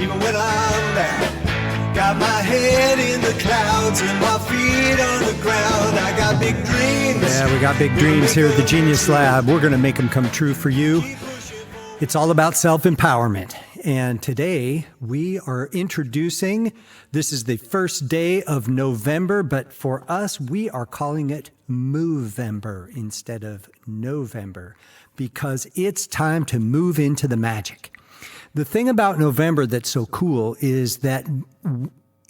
even when I'm down. Got my head in the clouds and my feet on the ground. I got big dreams. Yeah, we got big dreams here at the Genius Lab. We're going to make them come true for you. It's all about self-empowerment. And today we are introducing, this is the first day of November, but for us, we are calling it MOVEmber instead of November, because it's time to move into the magic. The thing about November that's so cool is that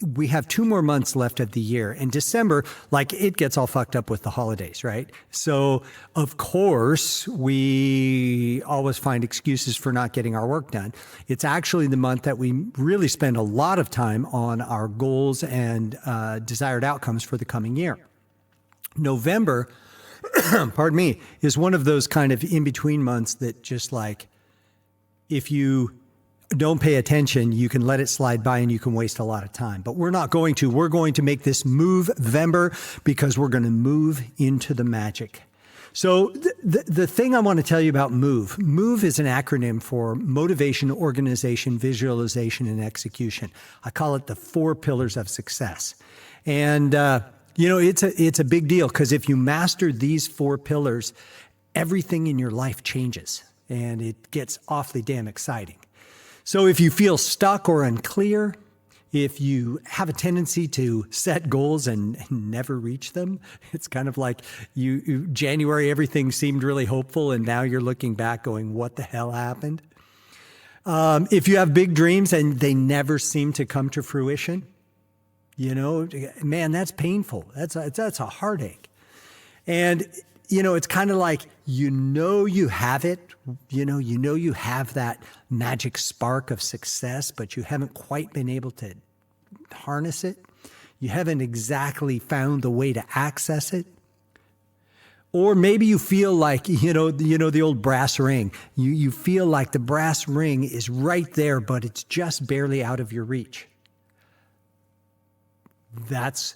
we have 2 more months left of the year, and December, like, it gets all fucked up with the holidays, right? So of course we always find excuses for not getting our work done. It's actually the month that we really spend a lot of time on our goals and desired outcomes for the coming year. November, pardon me, is one of those kind of in-between months that just, like, if you don't pay attention, you can let it slide by and you can waste a lot of time. But we're not going to. We're going to make this MOVEmber because we're going to move into the magic. So the thing I want to tell you about MOVE is an acronym for motivation, organization, visualization, and execution. I call it the 4 pillars of success. And, you know, it's a big deal, because if you master these 4 pillars, everything in your life changes and it gets awfully damn exciting. So if you feel stuck or unclear, if you have a tendency to set goals and never reach them, it's kind of like January, everything seemed really hopeful, and now you're looking back going, what the hell happened? If you have big dreams and they never seem to come to fruition, you know, man, that's painful. That's a heartache. And you know, it's kind of like, you have it, you have that magic spark of success, but you haven't quite been able to harness it. You haven't exactly found the way to access it. Or maybe you feel like, you know, the old brass ring. You feel like the brass ring is right there, but it's just barely out of your reach. That's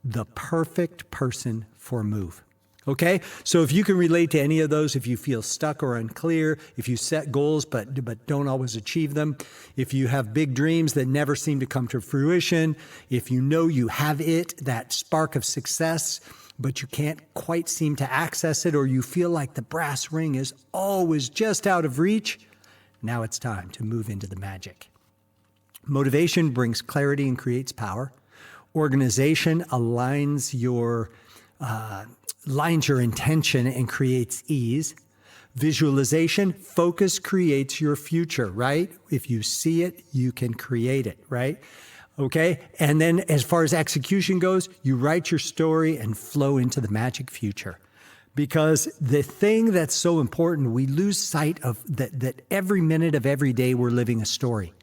the perfect person for MOVE. Okay, so if you can relate to any of those, if you feel stuck or unclear, if you set goals but don't always achieve them, if you have big dreams that never seem to come to fruition, if you know you have that spark of success, but you can't quite seem to access it, or you feel like the brass ring is always just out of reach, now it's time to move into the magic. Motivation brings clarity and creates power. Organization aligns your intention and creates ease. Visualization, focus creates your future, right? If you see it, you can create it, right? Okay. And then as far as execution goes, you write your story and flow into the magic future. Because the thing that's so important, we lose sight of that every minute of every day we're living a story.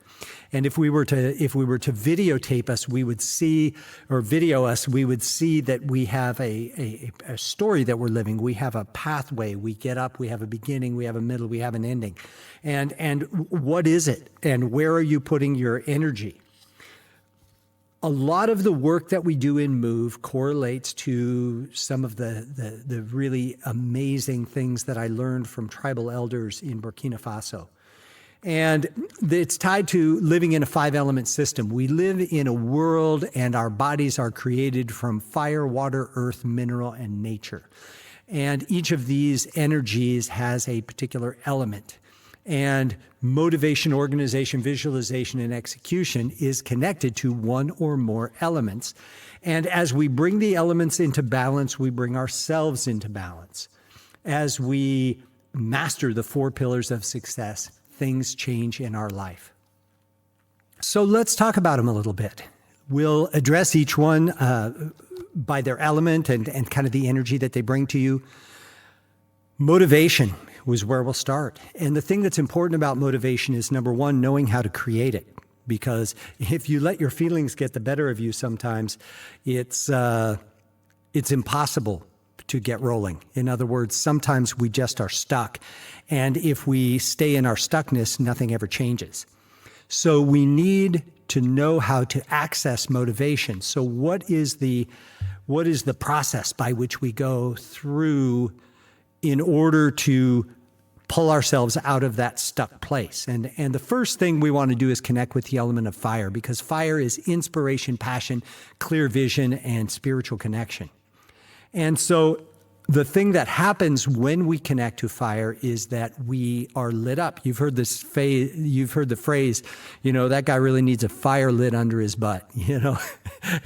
And if we were to videotape us, we would see, or video us, we would see that we have a story that we're living. We have a pathway. We get up, we have a beginning, we have a middle, we have an ending. And what is it? And where are you putting your energy? A lot of the work that we do in MOVE correlates to some of the really amazing things that I learned from tribal elders in Burkina Faso. And it's tied to living in a 5-element system. We live in a world, and our bodies are created from fire, water, earth, mineral, and nature. And each of these energies has a particular element. And motivation, organization, visualization, and execution is connected to one or more elements. And as we bring the elements into balance, we bring ourselves into balance. As we master the 4 pillars of success, things change in our life. So let's talk about them a little bit. We'll address each one by their element and kind of the energy that they bring to you. Motivation was where we'll start. And the thing that's important about motivation is, number 1, knowing how to create it. Because if you let your feelings get the better of you sometimes, it's impossible to get rolling. In other words, sometimes we just are stuck. And if we stay in our stuckness, nothing ever changes. So we need to know how to access motivation. So what is the process by which we go through in order to pull ourselves out of that stuck place. And the first thing we want to do is connect with the element of fire, because fire is inspiration, passion, clear vision, and spiritual connection. And so the thing that happens when we connect to fire is that we are lit up. You've heard the phrase, that guy really needs a fire lit under his butt,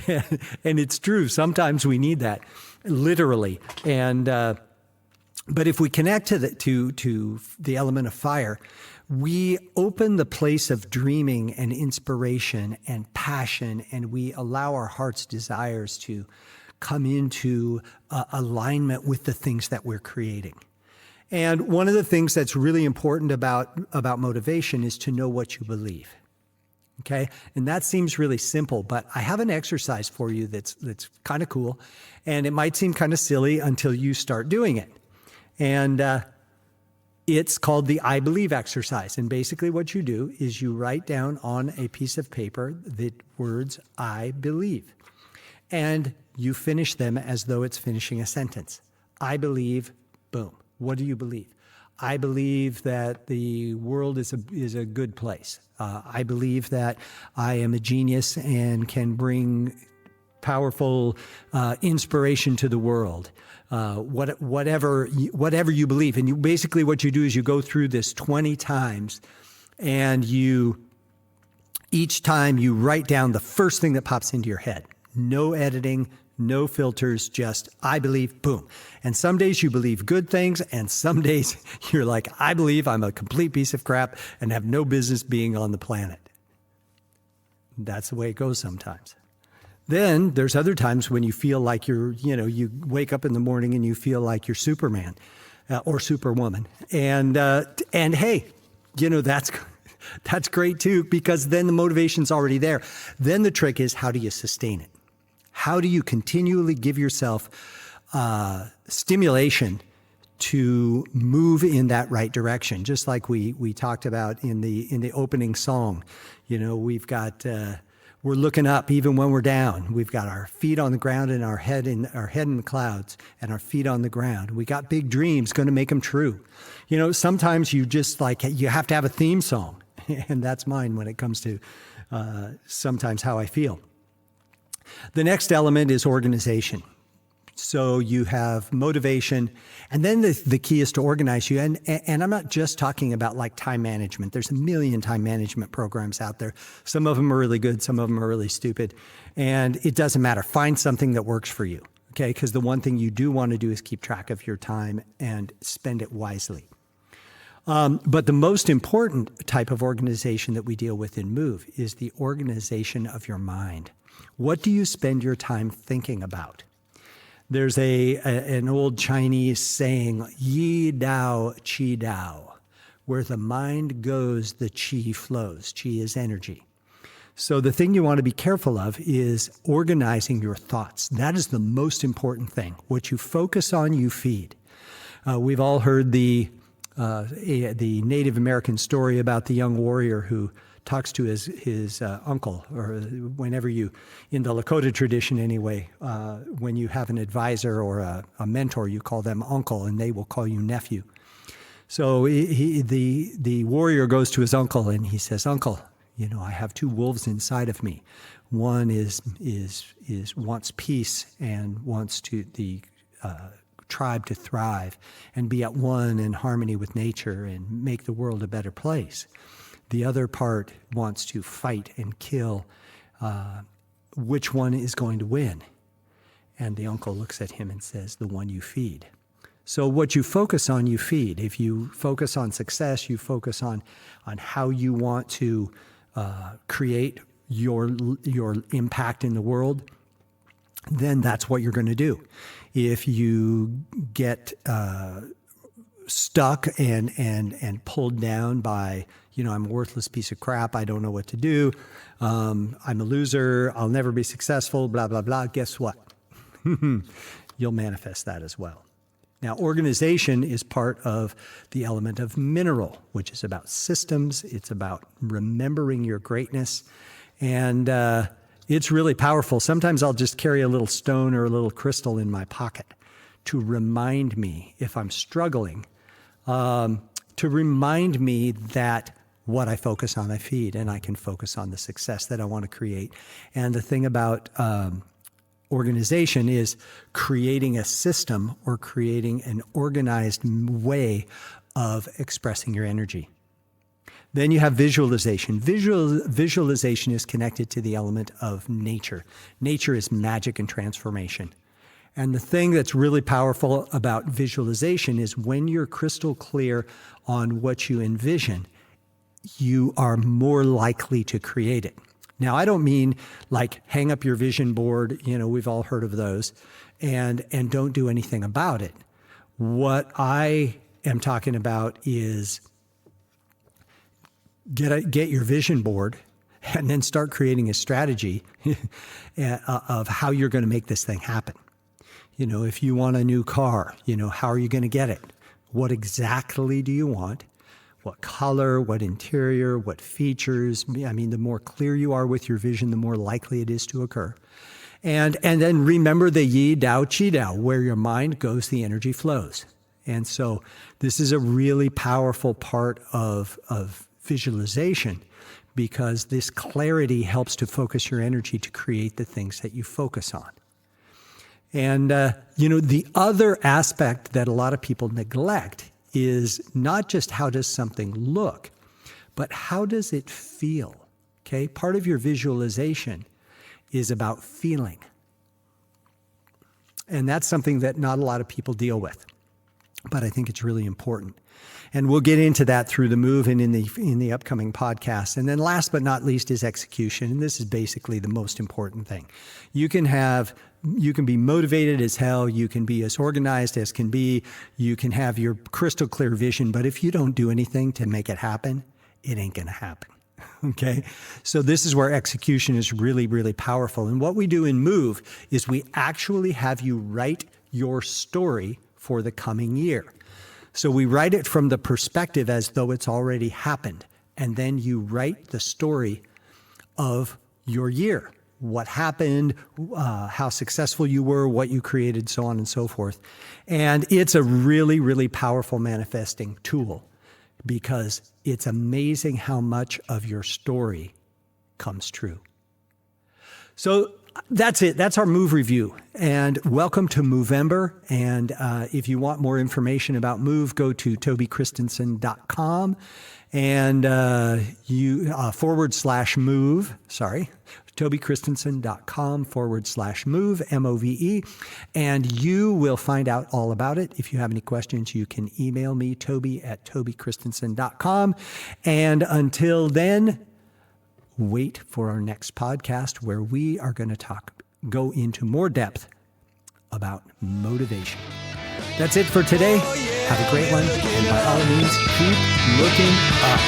and it's true. Sometimes we need that, literally. And but if we connect to the element of fire, we open the place of dreaming and inspiration and passion, and we allow our heart's desires to come into alignment with the things that we're creating. And one of the things that's really important about motivation is to know what you believe. Okay? And that seems really simple, but I have an exercise for you that's kind of cool, and it might seem kind of silly until you start doing it. And it's called the I believe exercise. And basically what you do is you write down on a piece of paper the words I believe. And you finish them as though it's finishing a sentence. I believe, boom. What do you believe? I believe that the world is a good place. I believe that I am a genius and can bring powerful inspiration to the world. Whatever you believe. And basically what you do is you go through this 20 times, and each time you write down the first thing that pops into your head. No editing, no filters, just I believe, boom. And some days you believe good things, and some days you're like, I believe I'm a complete piece of crap and have no business being on the planet. That's the way it goes sometimes. Then there's other times when you feel like you wake up in the morning and you feel like you're Superman or Superwoman. And hey, that's great too, because then the motivation's already there. Then the trick is, how do you sustain it? How do you continually give yourself stimulation to move in that right direction? Just like we talked about in the opening song, we're looking up even when we're down. We've got our feet on the ground and our head in the clouds and our feet on the ground. We got big dreams, going to make them true. Sometimes you just you have to have a theme song, and that's mine when it comes to sometimes how I feel. The next element is organization. So you have motivation, and then the key is to organize you. And I'm not just talking about time management. There's a million time management programs out there. Some of them are really good, some of them are really stupid. And it doesn't matter. Find something that works for you, okay? Because the one thing you do want to do is keep track of your time and spend it wisely. But the most important type of organization that we deal with in Move is the organization of your mind. What do you spend your time thinking about? There's an old Chinese saying, Yi Dao, Qi Dao. Where the mind goes, the qi flows. Qi is energy. So the thing you want to be careful of is organizing your thoughts. That is the most important thing. What you focus on, you feed. We've all heard the Native American story about the young warrior who talks to his uncle, or whenever in the Lakota tradition anyway, when you have an advisor or a mentor, you call them uncle, and they will call you nephew. So the warrior goes to his uncle and he says, Uncle, I have two wolves inside of me. One wants peace and wants the tribe to thrive and be at one in harmony with nature and make the world a better place. The other part wants to fight and kill. Which one is going to win? And the uncle looks at him and says, the one you feed. So what you focus on, you feed. If you focus on success, you focus on how you want to create your impact in the world, then that's what you're going to do. If you get stuck and pulled down by, I'm a worthless piece of crap, I don't know what to do, I'm a loser, I'll never be successful, blah, blah, blah, guess what? You'll manifest that as well. Now, organization is part of the element of mineral, which is about systems. It's about remembering your greatness. And it's really powerful. Sometimes I'll just carry a little stone or a little crystal in my pocket to remind me if I'm struggling. to remind me that what I focus on, I feed, and I can focus on the success that I want to create. And the thing about organization is creating a system or creating an organized way of expressing your energy. Then you have visualization. Visualization is connected to the element of nature. Nature is magic and transformation. And the thing that's really powerful about visualization is when you're crystal clear on what you envision, you are more likely to create it. Now, I don't mean like hang up your vision board, we've all heard of those, and don't do anything about it. What I am talking about is get your vision board and then start creating a strategy of how you're going to make this thing happen. If you want a new car, how are you going to get it? What exactly do you want? What color, what interior, what features? I mean, the more clear you are with your vision, the more likely it is to occur. And then remember the Yi Dao Qi Dao, where your mind goes, the energy flows. And so this is a really powerful part of visualization, because this clarity helps to focus your energy to create the things that you focus on. And, the other aspect that a lot of people neglect is not just how does something look, but how does it feel? Okay, part of your visualization is about feeling. And that's something that not a lot of people deal with, but I think it's really important. And we'll get into that through the move and in the upcoming podcast. And then last but not least is execution. And this is basically the most important thing. You can be motivated as hell. You can be as organized as can be. You can have your crystal clear vision. But if you don't do anything to make it happen, it ain't going to happen. Okay. So this is where execution is really, really powerful. And what we do in Move is we actually have you write your story for the coming year. So we write it from the perspective as though it's already happened. And then you write the story of your year. What happened, how successful you were, what you created, so on and so forth. And it's a really, really powerful manifesting tool, because it's amazing how much of your story comes true. So that's it. That's our Move review. And welcome to MOVEmber. And if you want more information about Move, go to tobychristensen.com and /move. Sorry. tobychristensen.com/move, MOVE. And you will find out all about it. If you have any questions, you can email me, toby@tobychristensen.com. And until then, wait for our next podcast, where we are going to go into more depth about motivation. That's it for today. Have a great one. And by all means, keep looking up.